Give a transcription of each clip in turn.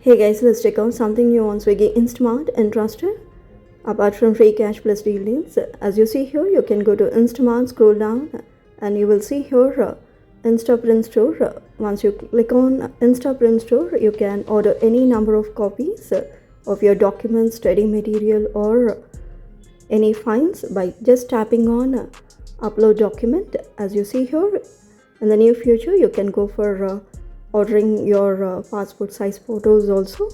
Hey guys, let's check out something new on Swiggy Instamart and Trusted. Apart from free cash plus deals, as you see here, you can go to Instamart, scroll down, and you will see here Insta Print Store. Once you click on Insta Print Store, you can order any number of copies of your documents, study material, or any files by just tapping on Upload Document. As you see here, in the near future, you can go for ordering your passport size photos also,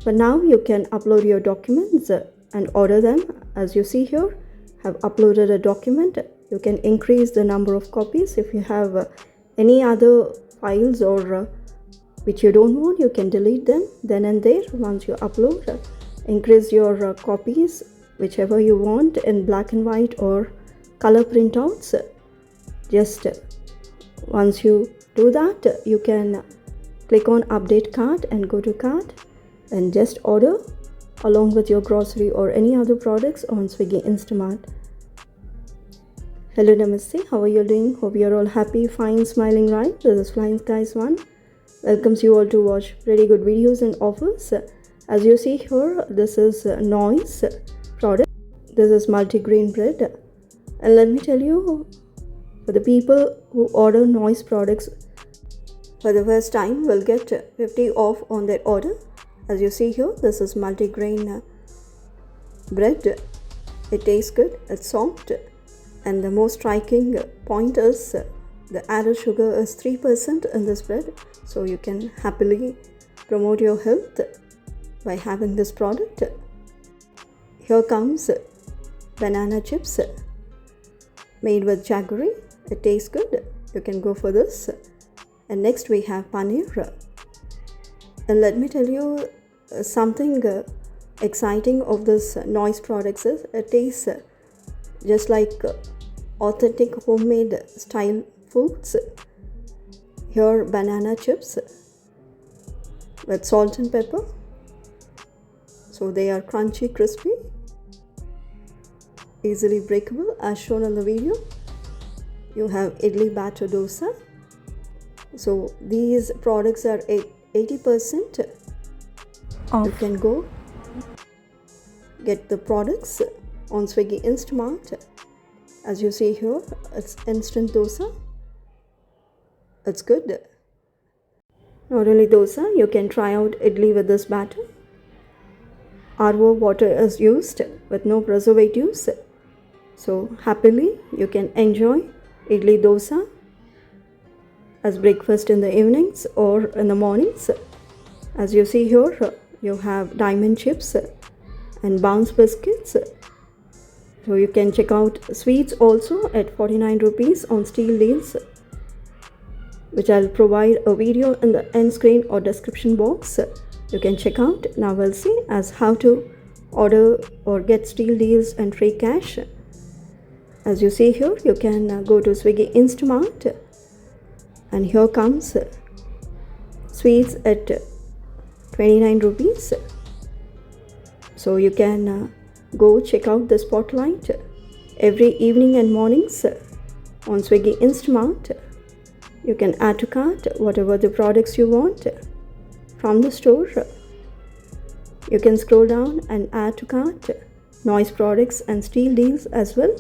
but now you can upload your documents and order them. As you see here, have uploaded a document. You can increase the number of copies. If you have any other files or which you don't want, you can delete them then and there. Once you upload, increase your copies whichever you want in black and white or color printouts. Just once you do that, you can click on update cart and go to cart and just order along with your grocery or any other products on Swiggy Instamart. Hello, namaste. How are you doing? Hope you're all happy, fine, smiling, right? This is Flying Skies One. Welcomes you all to watch pretty good videos and offers. As you see here, this is Noice product. This is multigrain bread. And let me tell you, for the people who order Noice products for the first time will get 50 off on their order. As you see here, this is multigrain bread. It tastes good, it's soft, and the most striking point is the added sugar is 3% in this bread, so you can happily promote your health by having this product. Here comes banana chips made with jaggery. It tastes good, you can go for this. And next we have paneer. And let me tell you something exciting of this Noice products is it tastes just like authentic homemade style foods. Here banana chips with salt and pepper, so they are crunchy, crispy, easily breakable as shown in the video. You have idli batter dosa. So these products are 80% off. You can go get the products on Swiggy Instamart. As you see here, it's instant dosa. It's good. Not only dosa, you can try out idli with this batter. RO water is used with no preservatives. So happily you can enjoy idli dosa as breakfast in the evenings or in the mornings. As you see here, you have diamond chips and bounce biscuits. So you can check out sweets also at 49 rupees on steel deals, which I'll provide a video in the end screen or description box. You can check out. Now we'll see as how to order or get steel deals and free cash. As you see here, you can go to Swiggy Instamart. And here comes sweets at 29 rupees. So you can go check out the spotlight every evening and mornings on Swiggy Instamart. You can add to cart whatever the products you want from the store. You can scroll down and add to cart Noice products and steel deals as well.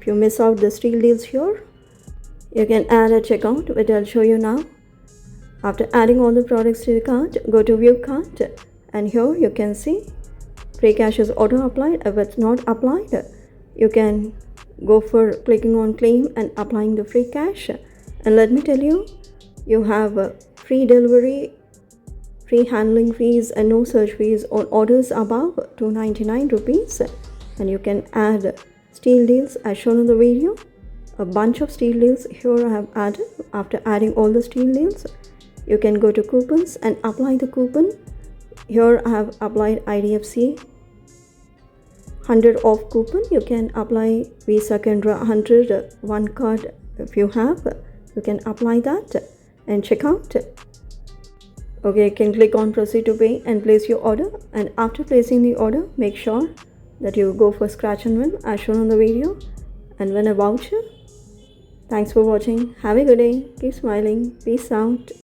If you miss out the steel deals here, you can add a checkout, which I'll show you now. After adding all the products to the cart, go to view cart, and here you can see free cash is auto applied. If it's not applied, you can go for clicking on claim and applying the free cash. And let me tell you, you have free delivery, free handling fees, and no search fees on orders above 299 rupees. And you can add steel deals as shown in the video. A bunch of steel deals here I have added. After adding all the steel deals, you can go to coupons and apply the coupon. Here I have applied IDFC 100 off coupon. You can apply Visa, Canara 100 one card if you have. You can apply that and check out. Okay, you can click on proceed to pay and place your order. And after placing the order, make sure that you go for scratch and win as shown on the video and win a voucher. Thanks for watching. Have a good day. Keep smiling. Peace out.